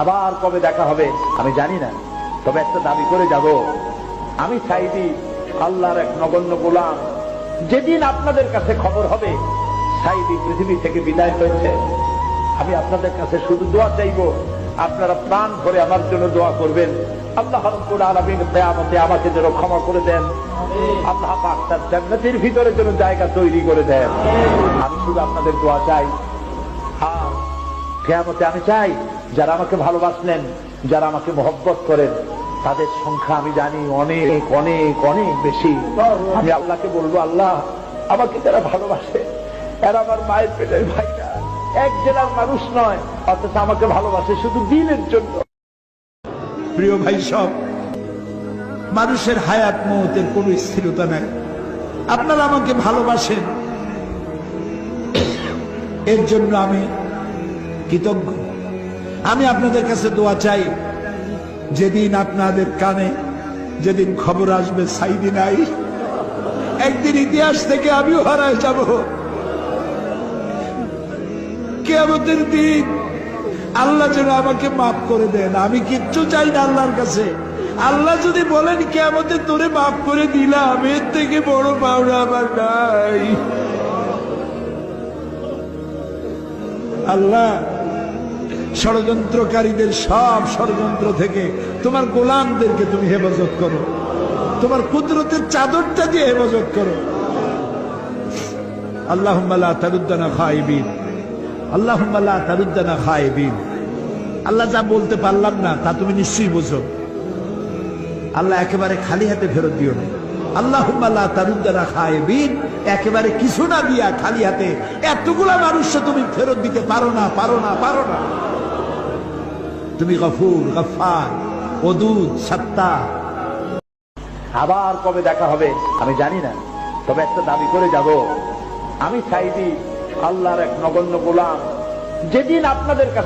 আবার কবে দেখা হবে আমি জানি না, তবে একটা দাবি করে যাব, আমি সাইদি আল্লাহর এক নগণ্য গোলাম। যেদিন আপনাদের কাছে খবর হবে সাইদি পৃথিবী থেকে বিদায় হয়েছে, আমি আপনাদের কাছে শুধু দোয়া চাইব, আপনারা প্রাণ ভরে আমার জন্য দোয়া করবেন। আল্লাহ রাব্বুল আলামিন কিয়ামতে আমাকে যেন ক্ষমা করে দেন, আল্লাহ পাক তার জান্নাতের ভিতরে যেন জায়গা তৈরি করে দেন। আমি শুধু আপনাদের দোয়া চাই। হ্যাঁ, কিয়ামতে আমি চাই যারা আমাকে ভালোবাসলেন, যারা আমাকে মহব্বত করেন, তাদের সংখ্যা আমি জানি অনেক অনেক অনেক বেশি। আমি আল্লাহকে বলবো, আল্লাহ আমাকে যারা ভালোবাসে এরা আমার মায়ের পেটের ভাইরা, এক জেলার মানুষ নয়, অথচ আমাকে ভালোবাসে শুধু দিনের জন্য। প্রিয় ভাই, সব মানুষের হায়াত মওতের কোনো স্থিরতা নাই। আপনারা আমাকে ভালোবাসেন, এর জন্য আমি কৃতজ্ঞ। আমি আপনাদের কাছে দোয়া চাই, যেদিন আপনাদের কানে যেদিন খবর আসবে সাইদি নাই, একদিন ইতিহাস থেকে আমিও হারায় যাব। কিয়ামতের দিন আল্লাহ যেন আমাকে মাফ করে দেন। আমি কিচ্ছু চাই না আল্লাহর কাছে। আল্লাহ যদি বলেন কিয়ামতে তোরে মাফ করে দিলাম, এর থেকে বড় পাওনা আমার নাই। আল্লাহ ষড়যন্ত্রকারীদের সব ষড়যন্ত্র থেকে তোমার গোলামদেরকে তুমি হেফাজত করো, তোমার কুদরতের চাদরটা দিয়ে হেফাজত করো। আল্লাহুম্মা লা তারুদ্দানা খায়বিন, আল্লাহুম্মা লা তারুদ্দানা খায়বিন। আল্লাহ যা বলতে পারলাম না তা তুমি নিশ্চয়ই বোঝো। আল্লাহ একেবারে খালি হাতে ফেরত দিও না। আল্লাহুম্মা লা তারুদ্দানা খায়বিন, একেবারে কিছু না দিয়া খালি হাতে এতগুলা মানুষকে তুমি ফেরত দিতে পারো না, পারো না, পারো না। তুমি গফুর, গফফার, ওদুদ, সাত্তার। আবার কবে দেখা হবে আমি জানি না, তবে একটা দাবি করে যাব, আমি সাইদি আল্লাহর এক নগণ্য গোলাম। যেদিন আপনাদের কাছে